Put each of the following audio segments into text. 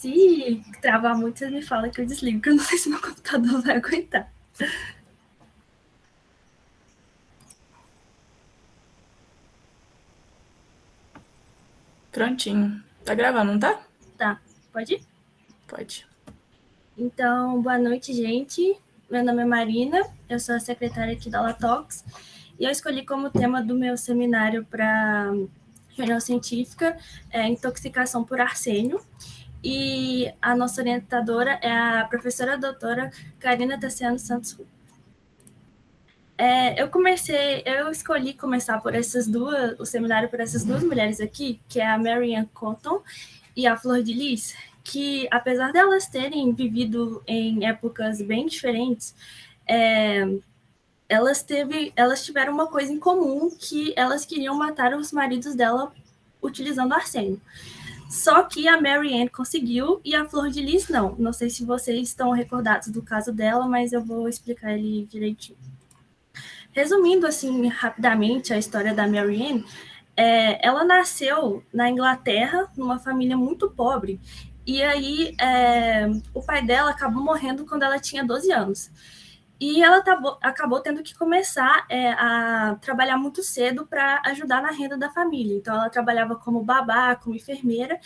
Se travar muito, você me fala que eu desligo, que eu não sei se meu computador vai aguentar. Prontinho. Tá gravando, não tá? Tá, pode ir? Pode. Então, boa noite, gente. Meu nome é Marina, eu sou a secretária aqui da Latox, e eu escolhi como tema do meu seminário para reunião científica intoxicação por arsênio. E a nossa orientadora é a professora doutora Karina Tassiano Santos. Eu escolhi começar por o seminário por essas duas mulheres aqui, que é a Marianne Cotton e a Flor de Lis, que apesar delas terem vivido em épocas bem diferentes, elas tiveram uma coisa em comum, que elas queriam matar os maridos dela utilizando arsênio. Só que a Marianne conseguiu e a Flor de Lis não. Não sei se vocês estão recordados do caso dela, mas eu vou explicar ele direitinho. Resumindo, assim, rapidamente a história da Marianne, ela nasceu na Inglaterra, numa família muito pobre, e aí o pai dela acabou morrendo quando ela tinha 12 anos. E ela acabou tendo que começar a trabalhar muito cedo para ajudar na renda da família. Então, ela trabalhava como babá, como enfermeira,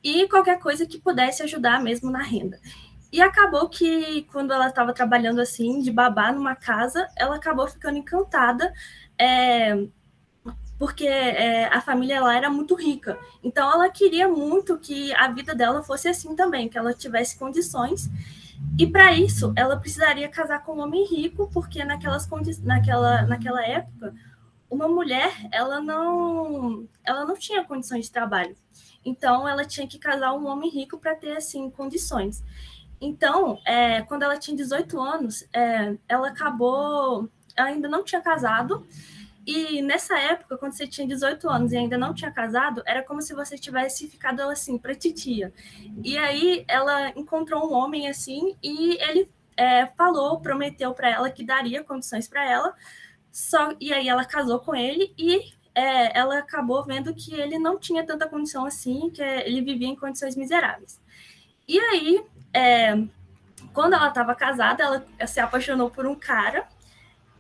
e qualquer coisa que pudesse ajudar mesmo na renda. E acabou que, quando ela estava trabalhando assim, de babá numa casa, ela acabou ficando encantada, porque a família lá era muito rica. Então, ela queria muito que a vida dela fosse assim também, que ela tivesse condições. E para isso, ela precisaria casar com um homem rico, porque naquela época, uma mulher ela não tinha condições de trabalho. Então, ela tinha que casar um homem rico para ter assim condições. Então, quando ela tinha 18 anos, ela ainda não tinha casado, e nessa época, quando você tinha 18 anos e ainda não tinha casado, era como se você tivesse ficado assim, pra titia. E aí ela encontrou um homem assim, e ele prometeu para ela que daria condições para ela, e aí ela casou com ele, e ela acabou vendo que ele não tinha tanta condição assim, que ele vivia em condições miseráveis. E aí, quando ela estava casada, ela se apaixonou por um cara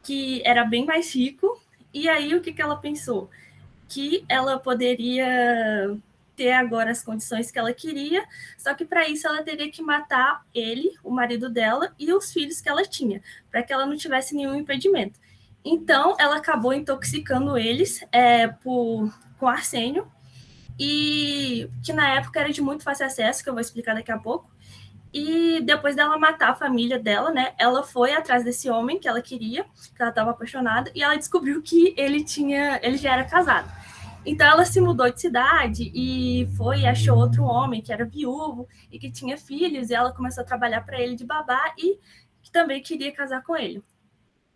que era bem mais rico. E aí, o que ela pensou? Que ela poderia ter agora as condições que ela queria, só que para isso ela teria que matar ele, o marido dela, e os filhos que ela tinha, para que ela não tivesse nenhum impedimento. Então, ela acabou intoxicando eles com arsênio, e que na época era de muito fácil acesso, que eu vou explicar daqui a pouco. E depois dela matar a família dela, né, ela foi atrás desse homem que ela queria, que ela estava apaixonada, e ela descobriu que ele já era casado. Então ela se mudou de cidade e achou outro homem que era viúvo e que tinha filhos, e ela começou a trabalhar para ele de babá e que também queria casar com ele.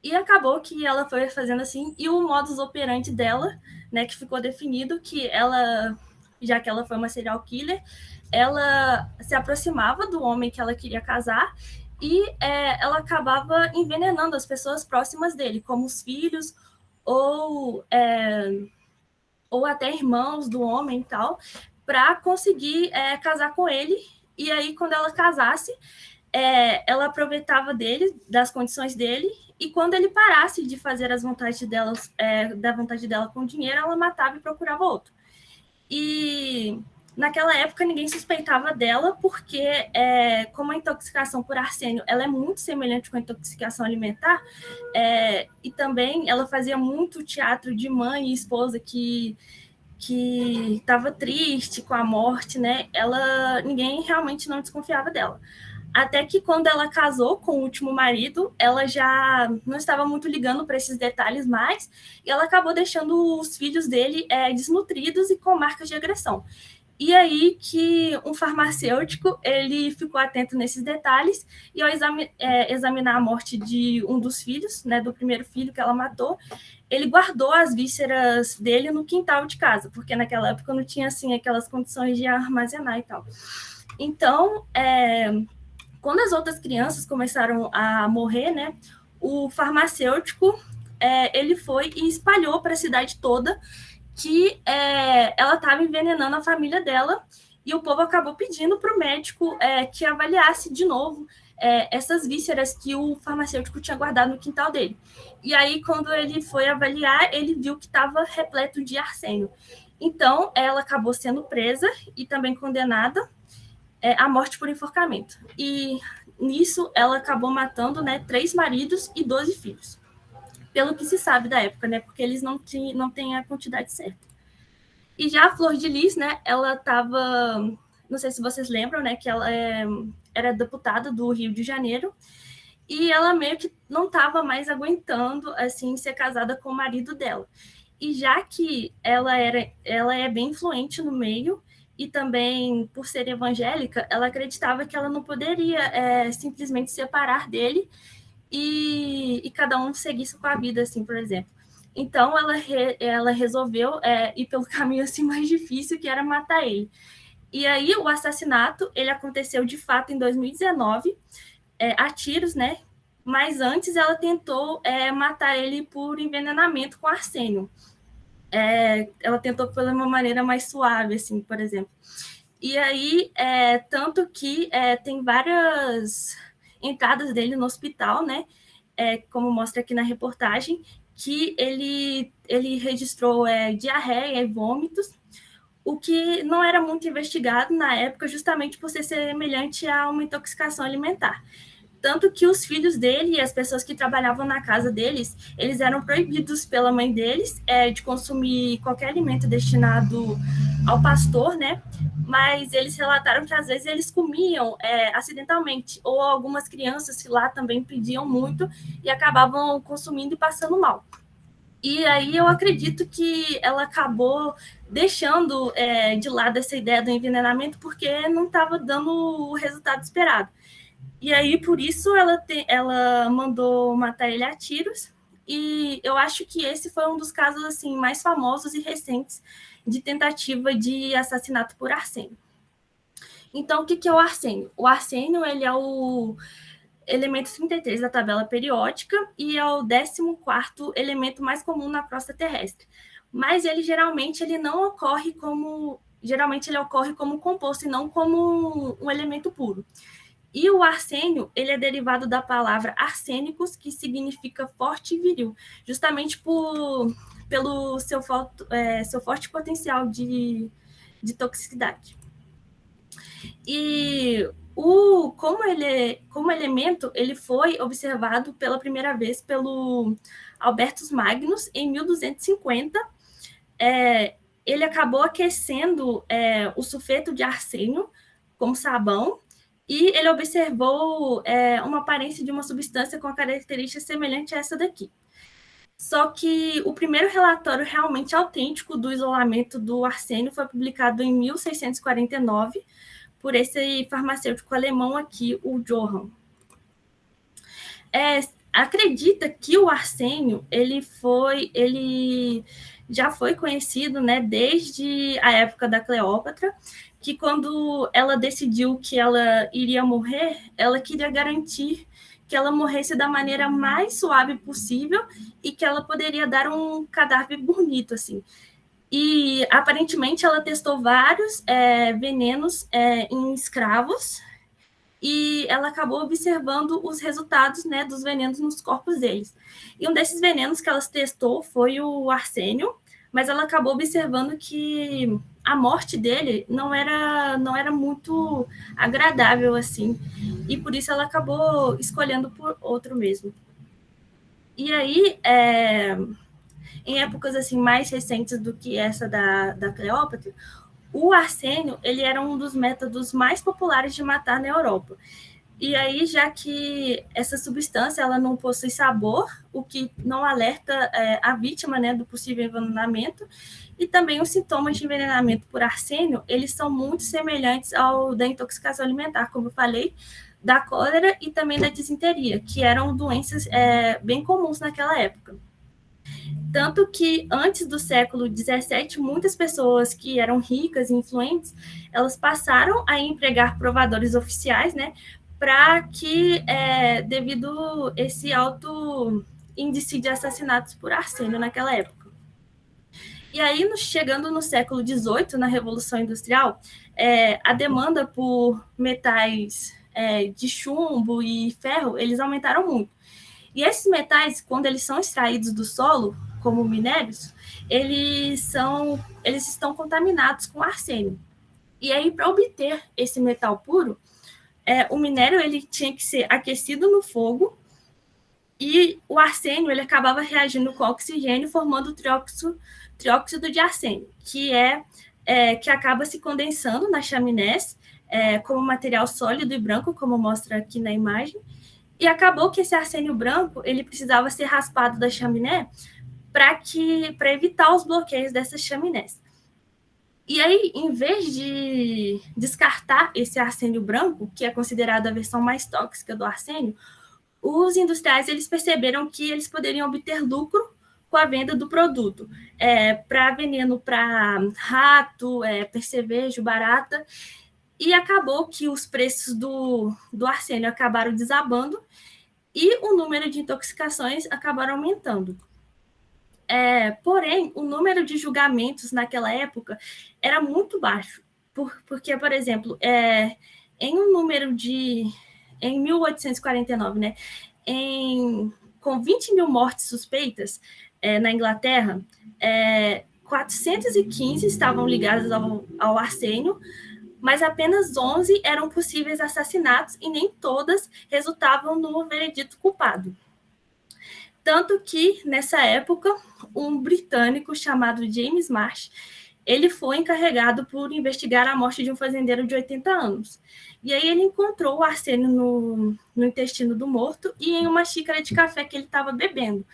E acabou que ela foi fazendo assim, e o modus operandi dela, né, que ficou definido, que ela, já que ela foi uma serial killer, ela se aproximava do homem que ela queria casar, e ela acabava envenenando as pessoas próximas dele, como os filhos ou até irmãos do homem e tal, para conseguir casar com ele. E aí, quando ela casasse, ela aproveitava das condições dele, e quando ele parasse de fazer as vontades delas, da vontade dela com dinheiro, ela matava e procurava outro. E naquela época ninguém suspeitava dela, porque como a intoxicação por arsênio ela é muito semelhante com a intoxicação alimentar, e também ela fazia muito teatro de mãe e esposa que estava triste com a morte, né? Ninguém realmente não desconfiava dela. Até que quando ela casou com o último marido, ela já não estava muito ligando para esses detalhes mais, e ela acabou deixando os filhos dele desnutridos e com marcas de agressão. E aí que um farmacêutico ele ficou atento nesses detalhes, e ao examinar a morte de um dos filhos, né, do primeiro filho que ela matou, ele guardou as vísceras dele no quintal de casa, porque naquela época não tinha assim aquelas condições de armazenar e tal. Então, quando as outras crianças começaram a morrer, né, o farmacêutico ele foi e espalhou para a cidade toda que ela estava envenenando a família dela, e o povo acabou pedindo para o médico que avaliasse de novo essas vísceras que o farmacêutico tinha guardado no quintal dele. E aí, quando ele foi avaliar, ele viu que estava repleto de arsênio. Então, ela acabou sendo presa e também condenada à morte por enforcamento. E nisso, ela acabou matando 3 maridos e 12 filhos. Pelo que se sabe da época, né? Porque eles não têm a quantidade certa. E já a Flor de Lis, né? Ela estava... Não sei se vocês lembram, né? Que ela era deputada do Rio de Janeiro. E ela meio que não estava mais aguentando, assim, ser casada com o marido dela. E já que ela é bem influente no meio, e também, por ser evangélica, ela acreditava que ela não poderia simplesmente separar dele e cada um seguisse com a vida, assim, por exemplo. Então, ela resolveu ir pelo caminho assim, mais difícil, que era matar ele. E aí, o assassinato, ele aconteceu, de fato, em 2019, a tiros, né? Mas antes, ela tentou matar ele por envenenamento com arsênio. Ela tentou de uma maneira mais suave, assim, por exemplo. E aí, tanto que tem várias entradas dele no hospital, né? Como mostra aqui na reportagem, que ele registrou diarreia e vômitos, o que não era muito investigado na época, justamente por ser semelhante a uma intoxicação alimentar. Tanto que os filhos dele e as pessoas que trabalhavam na casa deles, eles eram proibidos pela mãe deles de consumir qualquer alimento destinado ao pastor, né? Mas eles relataram que às vezes eles comiam acidentalmente, ou algumas crianças que lá também pediam muito e acabavam consumindo e passando mal. E aí eu acredito que ela acabou deixando de lado essa ideia do envenenamento porque não estava dando o resultado esperado. E aí, por isso, ela mandou matar ele a tiros. E eu acho que esse foi um dos casos assim mais famosos e recentes de tentativa de assassinato por arsênio. Então, o que é o arsênio? O arsênio ele é o elemento 33 da tabela periódica e é o 14º elemento mais comum na crosta terrestre. Mas ele geralmente não ocorre como... Geralmente ele ocorre como composto e não como um elemento puro. E o arsênio, ele é derivado da palavra arsênicos, que significa forte e viril, justamente pelo seu forte potencial de toxicidade. E como elemento, ele foi observado pela primeira vez pelo Albertus Magnus em 1250. Ele acabou aquecendo o sulfeto de arsênio como sabão, e ele observou uma aparência de uma substância com a característica semelhante a essa daqui. Só que o primeiro relatório realmente autêntico do isolamento do arsênio foi publicado em 1649 por esse farmacêutico alemão aqui, o Johann. Acredita que o arsênio ele já foi conhecido, né, desde a época da Cleópatra, que quando ela decidiu que ela iria morrer, ela queria garantir que ela morresse da maneira mais suave possível e que ela poderia dar um cadáver bonito, assim. E, aparentemente, ela testou vários venenos em escravos e ela acabou observando os resultados, né, dos venenos nos corpos deles. E um desses venenos que ela testou foi o arsênio, mas ela acabou observando que a morte dele não era muito agradável, assim, e por isso ela acabou escolhendo por outro mesmo. E aí, em épocas assim mais recentes do que essa da Cleópatra, o arsênio ele era um dos métodos mais populares de matar na Europa. E aí, já que essa substância ela não possui sabor, o que não alerta a vítima, né, do possível envenenamento, e também os sintomas de envenenamento por arsênio, eles são muito semelhantes ao da intoxicação alimentar, como eu falei, da cólera e também da disenteria, que eram doenças bem comuns naquela época. Tanto que, antes do século XVII, muitas pessoas que eram ricas e influentes, elas passaram a empregar provadores oficiais, né, para que, devido esse alto índice de assassinatos por arsênio naquela época. E aí, chegando no século XVIII, na Revolução Industrial, a demanda por metais de chumbo e ferro, eles aumentaram muito. E esses metais, quando eles são extraídos do solo, como minérios, eles estão contaminados com arsênio. E aí, para obter esse metal puro, o minério ele tinha que ser aquecido no fogo e o arsênio ele acabava reagindo com oxigênio, formando trióxido de arsênio, que acaba se condensando nas chaminés como material sólido e branco, como mostra aqui na imagem. E acabou que esse arsênio branco ele precisava ser raspado da chaminé para evitar os bloqueios dessas chaminés. E aí, em vez de descartar esse arsênio branco, que é considerado a versão mais tóxica do arsênio, os industriais eles perceberam que eles poderiam obter lucro com a venda do produto, para veneno para rato, percevejo, barata, e acabou que os preços do arsênio acabaram desabando e o número de intoxicações acabaram aumentando. Porém, o número de julgamentos naquela época era muito baixo, porque, por exemplo, em 1849, né, com 20 mil mortes suspeitas na Inglaterra, 415 estavam ligadas ao arsênio, mas apenas 11 eram possíveis assassinatos e nem todas resultavam no veredito culpado. Tanto que, nessa época, um britânico chamado James Marsh, ele foi encarregado por investigar a morte de um fazendeiro de 80 anos. E aí ele encontrou o arsênio no intestino do morto e em uma xícara de café que ele estava bebendo.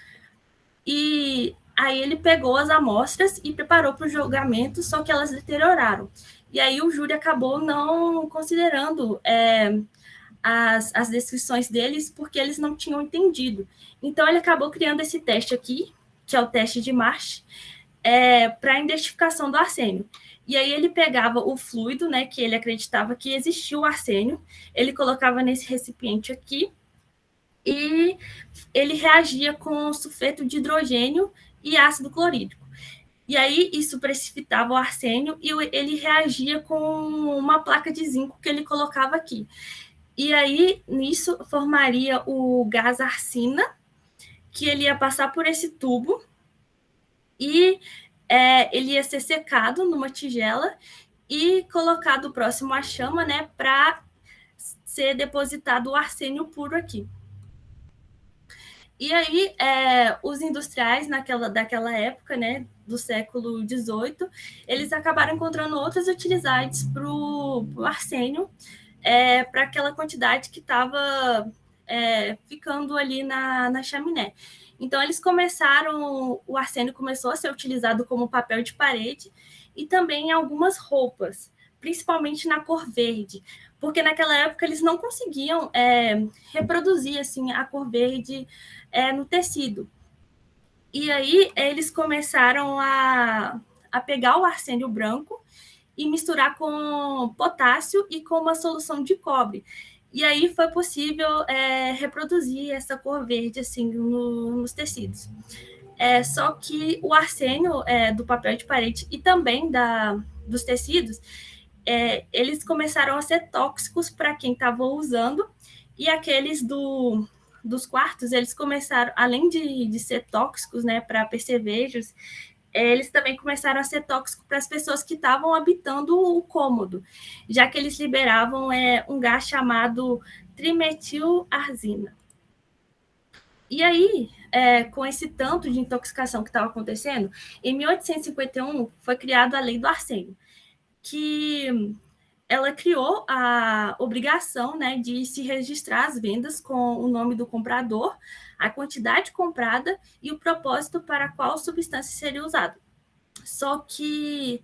E aí ele pegou as amostras e preparou para o julgamento, só que elas deterioraram. E aí o júri acabou não considerando as descrições deles porque eles não tinham entendido. Então, ele acabou criando esse teste aqui, que é o teste de Marsh, para a identificação do arsênio. E aí ele pegava o fluido, né, que ele acreditava que existia o arsênio, ele colocava nesse recipiente aqui e ele reagia com sulfeto de hidrogênio e ácido clorídrico. E aí isso precipitava o arsênio e ele reagia com uma placa de zinco que ele colocava aqui. E aí, nisso, formaria o gás arsina, que ele ia passar por esse tubo e ele ia ser secado numa tigela e colocado próximo à chama, né, para ser depositado o arsênio puro aqui. E aí, os industriais daquela época, né, do século XVIII, eles acabaram encontrando outras utilidades para o arsênio, para aquela quantidade que estava ficando ali na chaminé. Então, o arsênio começou a ser utilizado como papel de parede e também em algumas roupas, principalmente na cor verde, porque naquela época eles não conseguiam reproduzir assim, a cor verde no tecido. E aí eles começaram a pegar o arsênio branco e misturar com potássio e com uma solução de cobre. E aí foi possível reproduzir essa cor verde assim, nos tecidos. Só que o arsênio do papel de parede e também dos tecidos, eles começaram a ser tóxicos para quem estava usando, e aqueles dos quartos, eles começaram, além de ser tóxicos, né, para percevejos, eles também começaram a ser tóxicos para as pessoas que estavam habitando o cômodo, já que eles liberavam um gás chamado trimetilarsina. E aí, com esse tanto de intoxicação que estava acontecendo, em 1851 foi criada a Lei do Arsênio, que ela criou a obrigação, né, de se registrar as vendas com o nome do comprador, a quantidade comprada e o propósito para qual substância seria usada. Só que,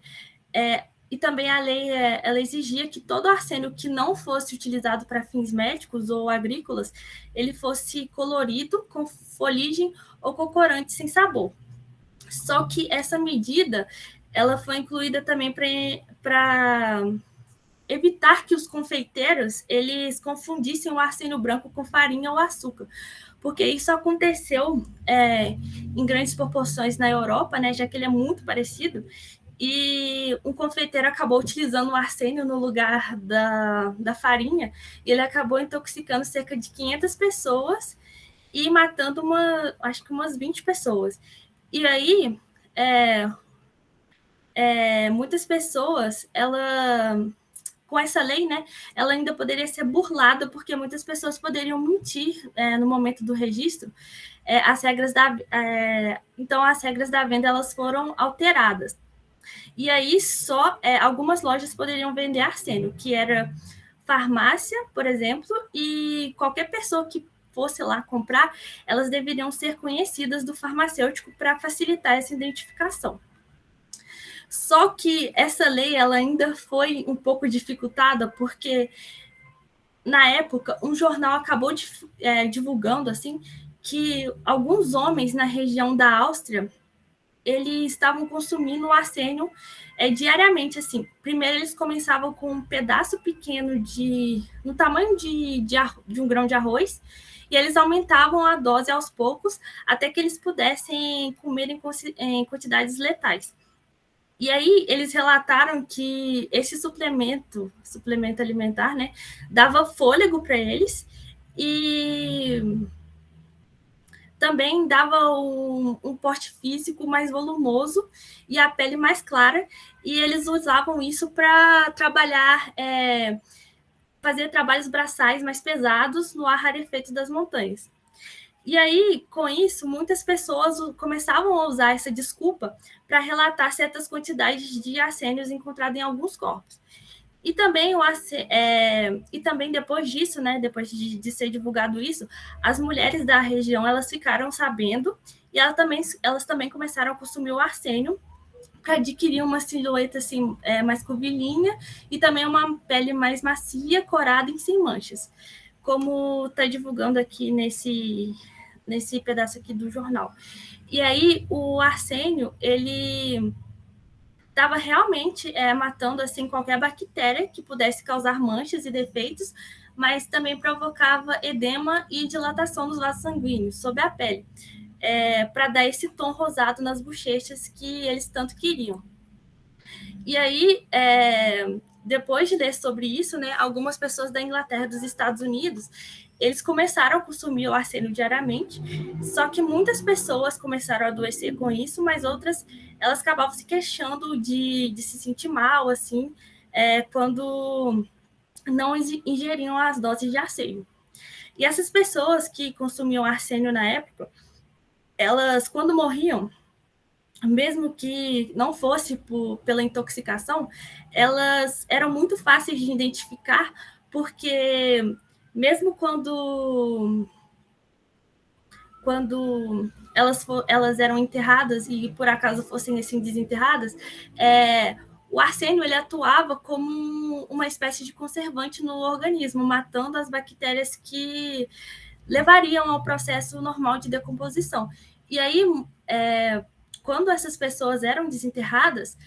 e também a lei ela exigia que todo arsênio que não fosse utilizado para fins médicos ou agrícolas, ele fosse colorido, com foligem ou com corante sem sabor. Só que essa medida ela foi incluída também para evitar que os confeiteiros eles confundissem o arsênio branco com farinha ou açúcar, porque isso aconteceu em grandes proporções na Europa, né, já que ele é muito parecido, e um confeiteiro acabou utilizando o arsênio no lugar da farinha, e ele acabou intoxicando cerca de 500 pessoas e matando acho que umas 20 pessoas. E aí, muitas pessoas, com essa lei, né, ela ainda poderia ser burlada, porque muitas pessoas poderiam mentir no momento do registro. Então, as regras da venda elas foram alteradas. E aí, só algumas lojas poderiam vender arsênio, que era farmácia, por exemplo, e qualquer pessoa que fosse lá comprar, elas deveriam ser conhecidas do farmacêutico para facilitar essa identificação. Só que essa lei ela ainda foi um pouco dificultada, porque na época um jornal acabou divulgando assim que alguns homens na região da Áustria eles estavam consumindo o arsênio diariamente. Assim, primeiro eles começavam com um pedaço pequeno no tamanho de um grão de arroz, e eles aumentavam a dose aos poucos até que eles pudessem comer em quantidades letais. E aí eles relataram que esse suplemento alimentar, né, dava fôlego para eles e também dava um porte físico mais volumoso e a pele mais clara, e eles usavam isso para trabalhar, fazer trabalhos braçais mais pesados no ar rarefeito das montanhas. E aí, com isso, muitas pessoas começavam a usar essa desculpa para relatar certas quantidades de arsênios encontrados em alguns corpos. E também, e também depois disso, né, depois de ser divulgado isso, as mulheres da região elas ficaram sabendo e elas também começaram a consumir o arsênio para adquirir uma silhueta assim, mais curvilínea e também uma pele mais macia, corada e sem manchas, como está divulgando aqui nesse pedaço aqui do jornal. E aí o arsênio, ele estava realmente matando assim qualquer bactéria que pudesse causar manchas e defeitos, mas também provocava edema e dilatação dos vasos sanguíneos sob a pele, para dar esse tom rosado nas bochechas que eles tanto queriam. E aí, depois de ler sobre isso, né, algumas pessoas da Inglaterra e dos Estados Unidos, eles começaram a consumir o arsênio diariamente, só que muitas pessoas começaram a adoecer com isso, mas outras, elas acabavam se queixando de se sentir mal, assim, quando não ingeriam as doses de arsênio. E essas pessoas que consumiam arsênio na época, elas, quando morriam, mesmo que não fosse pela intoxicação, elas eram muito fáceis de identificar, porque mesmo quando elas eram enterradas e por acaso fossem assim desenterradas, o arsênio ele atuava como uma espécie de conservante no organismo, matando as bactérias que levariam ao processo normal de decomposição. E aí, quando essas pessoas eram desenterradas,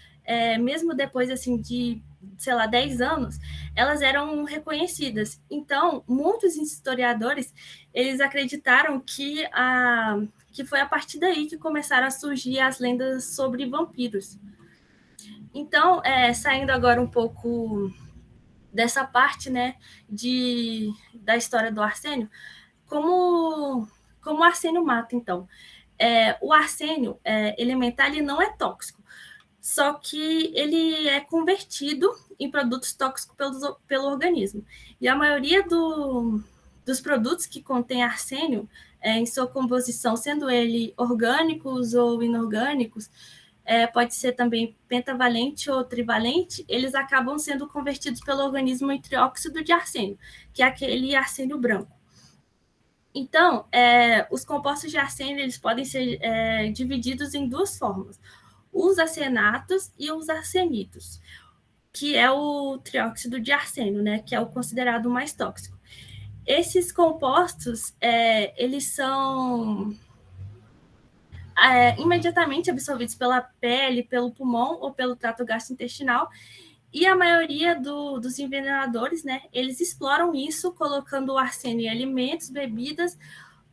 mesmo depois assim de, sei lá, 10 anos, elas eram reconhecidas. Então, muitos historiadores, eles acreditaram que foi a partir daí que começaram a surgir as lendas sobre vampiros. Então, saindo agora um pouco dessa parte, né, da história do arsênio, como o arsênio mata, então? O arsênio elementar ele não é tóxico, só que ele é convertido em produtos tóxicos pelo organismo. E a maioria dos produtos que contém arsênio em sua composição, sendo ele orgânicos ou inorgânicos, pode ser também pentavalente ou trivalente, eles acabam sendo convertidos pelo organismo em trióxido de arsênio, que é aquele arsênio branco. Então, os compostos de arsênio eles podem ser divididos em duas formas: os arsenatos e os arsenitos, que é o trióxido de arsênio, né, que é o considerado mais tóxico. Esses compostos, eles são imediatamente absorvidos pela pele, pelo pulmão ou pelo trato gastrointestinal, E a maioria dos envenenadores, né, eles exploram isso colocando o arsênio em alimentos, bebidas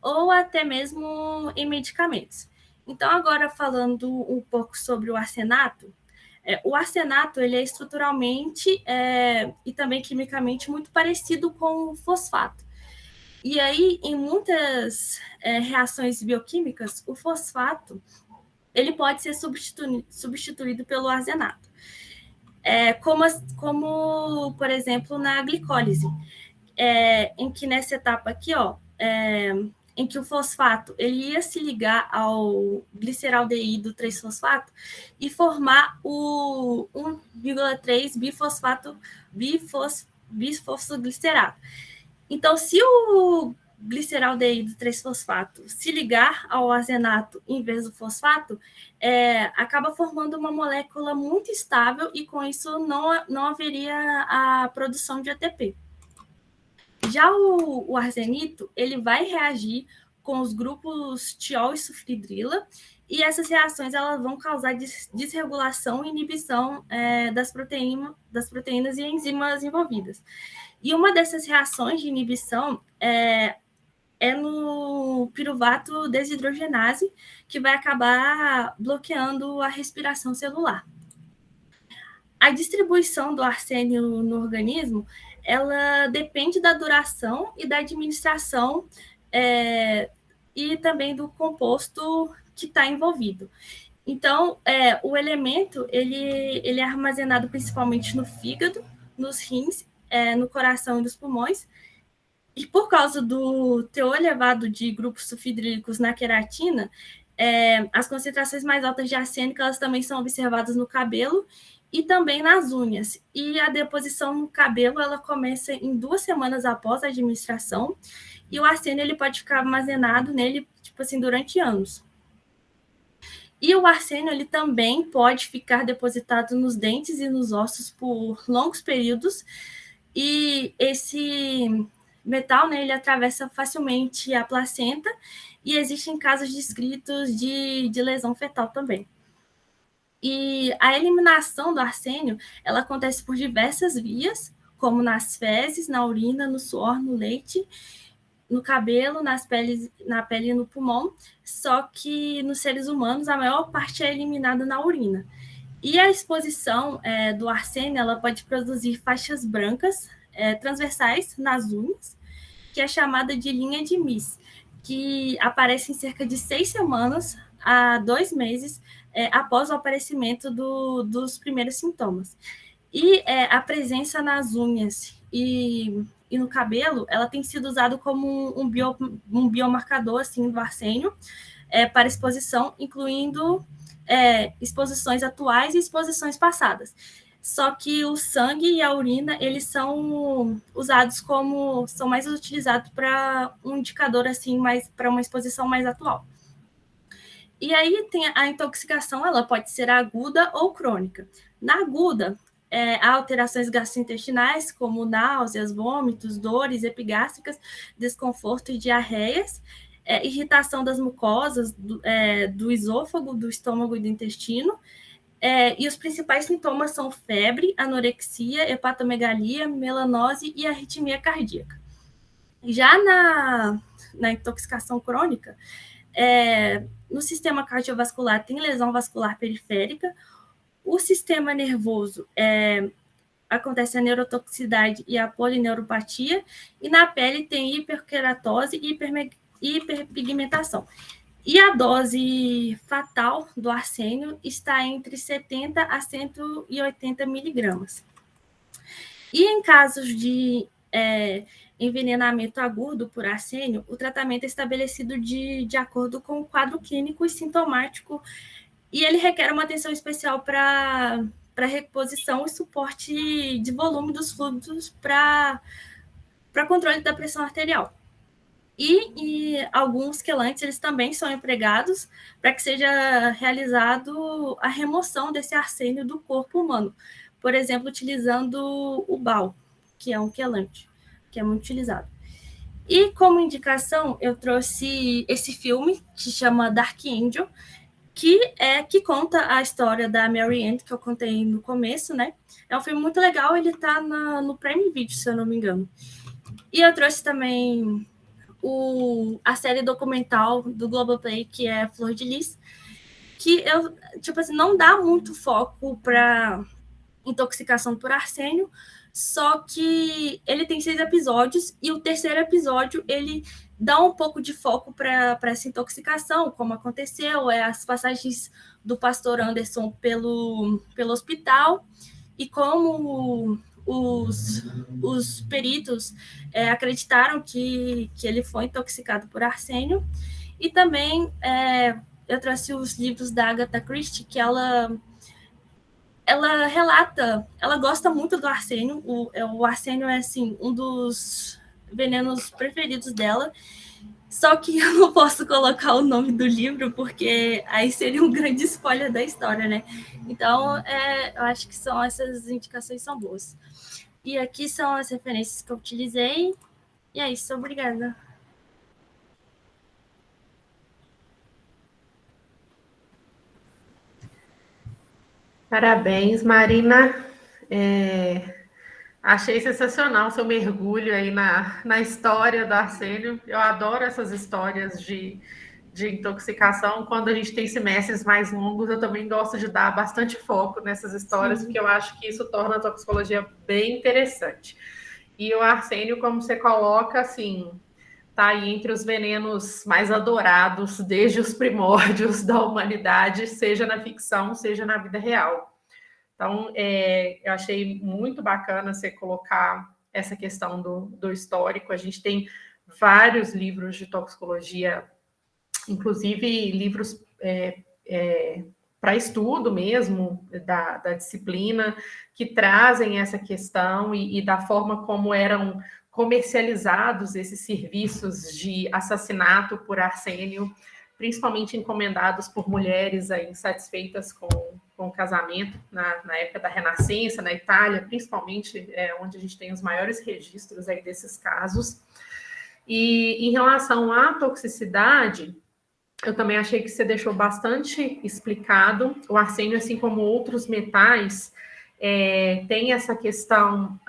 ou até mesmo em medicamentos. Então, agora falando um pouco sobre o arsenato, o arsenato ele é estruturalmente e também quimicamente muito parecido com o fosfato. E aí, em muitas reações bioquímicas, o fosfato ele pode ser substituído pelo arsenato. Como, por exemplo, na glicólise, em que nessa etapa aqui, em que o fosfato ele ia se ligar ao gliceraldeído 3-fosfato e formar o 1,3 bifosfoglicerato. Então, se o gliceraldeído 3-fosfato se ligar ao arsenato em vez do fosfato, acaba formando uma molécula muito estável e com isso não haveria a produção de ATP. Já o arsenito, ele vai reagir com os grupos tiol e sulfidrila, e essas reações elas vão causar desregulação e inibição das proteínas e enzimas envolvidas. E uma dessas reações de inibição é no piruvato desidrogenase, que vai acabar bloqueando a respiração celular. A distribuição do arsênio no organismo, ela depende da duração e da administração e também do composto que está envolvido. Então, o elemento ele é armazenado principalmente no fígado, nos rins, no coração e nos pulmões. E por causa do teor elevado de grupos sulfidrílicos na queratina, as concentrações mais altas de arsênico elas também são observadas no cabelo e também nas unhas. E a deposição no cabelo ela começa em 2 semanas após a administração, e o arsênio ele pode ficar armazenado nele tipo assim, durante anos. E o arsênio ele também pode ficar depositado nos dentes e nos ossos por longos períodos, e esse metal, né, ele atravessa facilmente a placenta, e existem casos descritos de lesão fetal também. E a eliminação do arsênio, ela acontece por diversas vias, como nas fezes, na urina, no suor, no leite, no cabelo, na pele e no pulmão, só que nos seres humanos a maior parte é eliminada na urina. E a exposição do arsênio, ela pode produzir faixas brancas transversais nas unhas, que é chamada de linha de Miss, que aparece em cerca de 6 semanas a 2 meses após o aparecimento dos primeiros sintomas. E a presença nas unhas e no cabelo, ela tem sido usada como um biomarcador assim, do arsênio para exposição, incluindo exposições atuais e exposições passadas. Só que o sangue e a urina, eles são usados são mais utilizados para um indicador assim, para uma exposição mais atual. E aí tem a intoxicação, ela pode ser aguda ou crônica. Na aguda, há alterações gastrointestinais, como náuseas, vômitos, dores epigástricas, desconforto e diarreias, irritação das mucosas, do esôfago, do estômago e do intestino. E os principais sintomas são febre, anorexia, hepatomegalia, melanose e arritmia cardíaca. Já na intoxicação crônica, no sistema cardiovascular tem lesão vascular periférica, o sistema nervoso acontece a neurotoxicidade e a polineuropatia, e na pele tem hiperkeratose e hiperpigmentação. E a dose fatal do arsênio está entre 70 a 180 miligramas. E em casos de envenenamento agudo por arsênio, o tratamento é estabelecido de acordo com o quadro clínico e sintomático, e ele requer uma atenção especial para reposição e suporte de volume dos fluidos para controle da pressão arterial. E alguns quelantes eles também são empregados para que seja realizado a remoção desse arsênio do corpo humano, por exemplo, utilizando o BAL, que é um quelante, que é muito utilizado. E como indicação, eu trouxe esse filme que chama Dark Angel, que conta a história da Mary Ann, que eu contei no começo, né? É um filme muito legal, ele tá no Prime Video, se eu não me engano. E eu trouxe também a série documental do Globoplay, que é Flor de Lis, que tipo assim, não dá muito foco para intoxicação por arsênio, só que ele tem 6 episódios e o terceiro episódio ele dá um pouco de foco para essa intoxicação, como aconteceu, as passagens do pastor Anderson pelo hospital e como os peritos acreditaram que ele foi intoxicado por arsênio. E também eu trouxe os livros da Agatha Christie, que ela relata, ela gosta muito do arsênio. O arsênio é assim um dos venenos preferidos dela. Só que eu não posso colocar o nome do livro, porque aí seria um grande spoiler da história, né? Então, eu acho que essas indicações são boas. E aqui são as referências que eu utilizei. E é isso, obrigada. Parabéns, Marina. Achei sensacional seu mergulho aí na história do arsênio. Eu adoro essas histórias de intoxicação. Quando a gente tem semestres mais longos, eu também gosto de dar bastante foco nessas histórias, porque eu acho que isso torna a toxicologia bem interessante. E o arsênio, como você coloca, assim, tá aí entre os venenos mais adorados desde os primórdios da humanidade, seja na ficção, seja na vida real. Então, eu achei muito bacana você colocar essa questão do histórico. A gente tem vários livros de toxicologia, inclusive livros para estudo mesmo da disciplina, que trazem essa questão e da forma como eram comercializados esses serviços de assassinato por arsênio, principalmente encomendados por mulheres aí insatisfeitas com o casamento, na época da Renascença, na Itália, principalmente, onde a gente tem os maiores registros aí desses casos. E em relação à toxicidade, eu também achei que você deixou bastante explicado. O arsênio, assim como outros metais, tem essa questão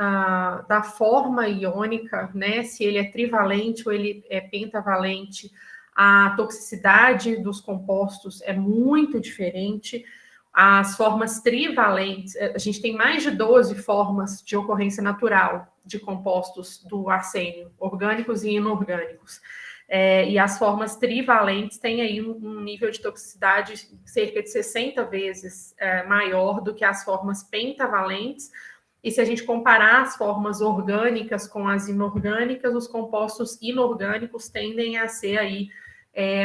da forma iônica, né? Se ele é trivalente ou ele é pentavalente, a toxicidade dos compostos é muito diferente. As formas trivalentes, a gente tem mais de 12 formas de ocorrência natural de compostos do arsênio, orgânicos e inorgânicos. E as formas trivalentes têm aí um nível de toxicidade cerca de 60 vezes maior do que as formas pentavalentes. E se a gente comparar as formas orgânicas com as inorgânicas, os compostos inorgânicos tendem a ser aí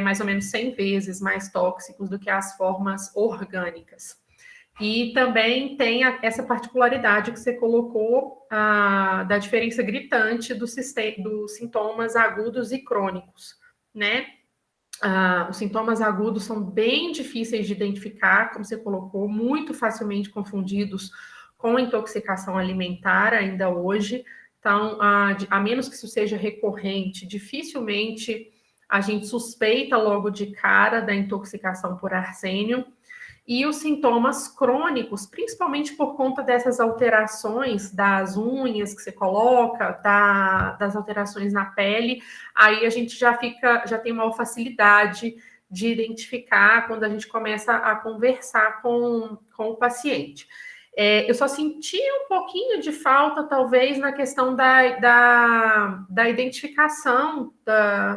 mais ou menos 100 vezes mais tóxicos do que as formas orgânicas. E também tem essa particularidade que você colocou da diferença gritante dos sintomas agudos e crônicos, né? Os sintomas agudos são bem difíceis de identificar, como você colocou, muito facilmente confundidos com intoxicação alimentar ainda hoje. Então, a menos que isso seja recorrente, dificilmente a gente suspeita logo de cara da intoxicação por arsênio. E os sintomas crônicos, principalmente por conta dessas alterações das unhas que você coloca, das alterações na pele, aí a gente já tem uma facilidade de identificar quando a gente começa a conversar com o paciente. Eu só senti um pouquinho de falta, talvez, na questão da identificação,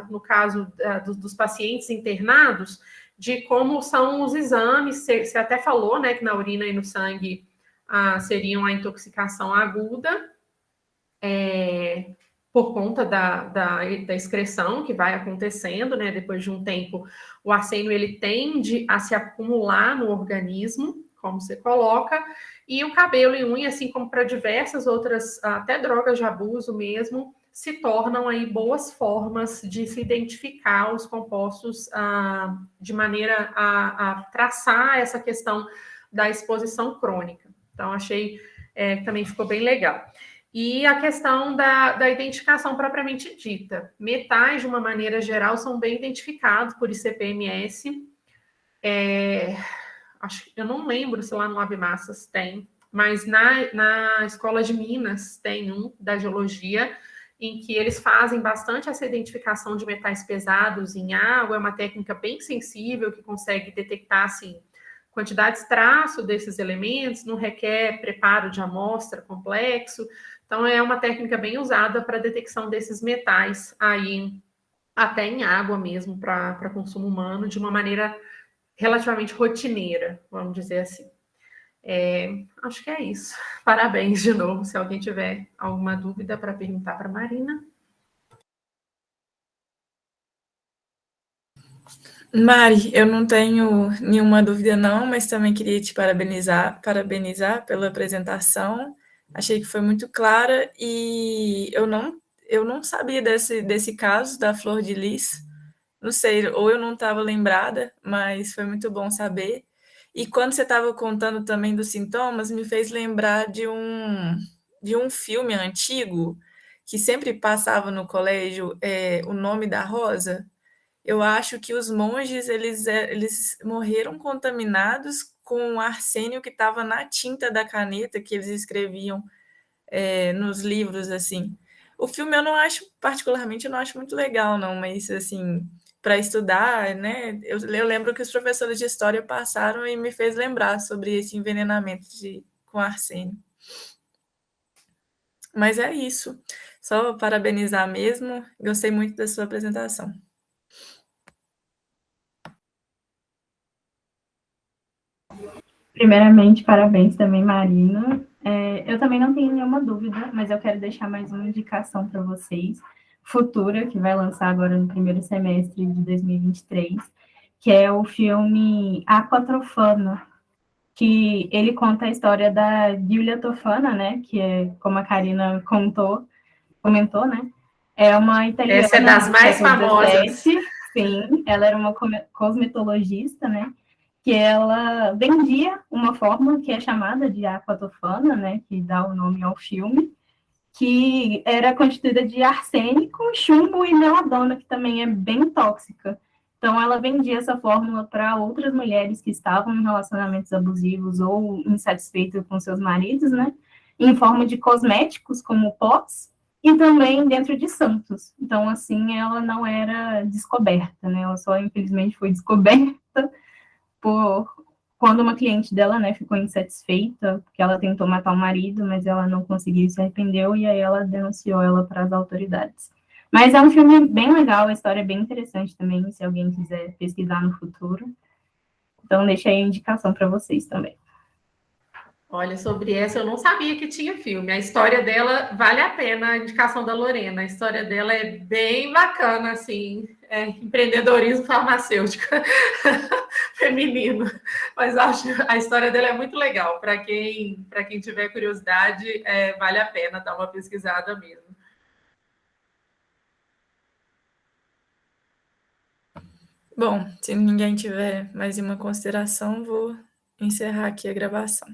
no caso dos pacientes internados, de como são os exames. Você até falou, né, que na urina e no sangue seriam a intoxicação aguda, por conta da excreção que vai acontecendo, né, depois de um tempo, o arsênio ele tende a se acumular no organismo, como você coloca, e o cabelo e unha, assim como para diversas outras, até drogas de abuso mesmo, se tornam aí boas formas de se identificar os compostos de maneira a traçar essa questão da exposição crônica. Então, achei que também ficou bem legal. E a questão da identificação propriamente dita. Metais, de uma maneira geral, são bem identificados por ICP-MS. Eu não lembro se lá no Ave Massas tem, mas na Escola de Minas tem um da geologia, em que eles fazem bastante essa identificação de metais pesados em água. É uma técnica bem sensível que consegue detectar assim, quantidades traço desses elementos, não requer preparo de amostra complexo. Então, é uma técnica bem usada para a detecção desses metais aí, até em água mesmo, para consumo humano, de uma maneira relativamente rotineira, vamos dizer assim. Acho que é isso. Parabéns de novo. Se alguém tiver alguma dúvida para perguntar para a Marina. Mari, eu não tenho nenhuma dúvida não, mas também queria te parabenizar pela apresentação. Achei que foi muito clara e eu não sabia desse caso da flor de lis. Não sei, ou eu não estava lembrada, mas foi muito bom saber. E quando você estava contando também dos sintomas, me fez lembrar de um filme antigo que sempre passava no colégio, O Nome da Rosa. Eu acho que os monges eles morreram contaminados com o arsênio que estava na tinta da caneta que eles escreviam nos livros, assim. O filme eu não acho, particularmente, eu não acho muito legal, não, mas, assim, para estudar, né, eu lembro que os professores de história passaram e me fez lembrar sobre esse envenenamento com arsênio. Mas é isso. Só parabenizar mesmo. Gostei muito da sua apresentação. Primeiramente, parabéns também, Marina. Eu também não tenho nenhuma dúvida, mas eu quero deixar mais uma indicação para vocês, futura, que vai lançar agora no primeiro semestre de 2023, que é o filme Aquatofana, que ele conta a história da Giulia Tofana, né, que é, como a Karina comentou, né, é uma italiana Essa é das do mais século famosas. XVII, sim, ela era uma cosmetologista, né, que ela vendia uma fórmula que é chamada de aquatofana, né, que dá o nome ao filme, que era constituída de arsênico, chumbo e meladona, que também é bem tóxica. Então, ela vendia essa fórmula para outras mulheres que estavam em relacionamentos abusivos ou insatisfeitas com seus maridos, né, em forma de cosméticos, como pós, e também dentro de santos. Então, assim, ela não era descoberta, né, ela só, infelizmente, foi descoberta por quando uma cliente dela, né, ficou insatisfeita, porque ela tentou matar o marido, mas ela não conseguiu e se arrependeu, e aí ela denunciou ela para as autoridades. Mas é um filme bem legal, a história é bem interessante também, se alguém quiser pesquisar no futuro. Então, deixei a indicação para vocês também. Olha, sobre essa eu não sabia que tinha filme. A história dela vale a pena, a indicação da Lorena. A história dela é bem bacana, assim, empreendedorismo farmacêutico feminino. Mas acho a história dela é muito legal. Para quem tiver curiosidade, vale a pena dar uma pesquisada mesmo. Bom, se ninguém tiver mais nenhuma consideração, vou encerrar aqui a gravação.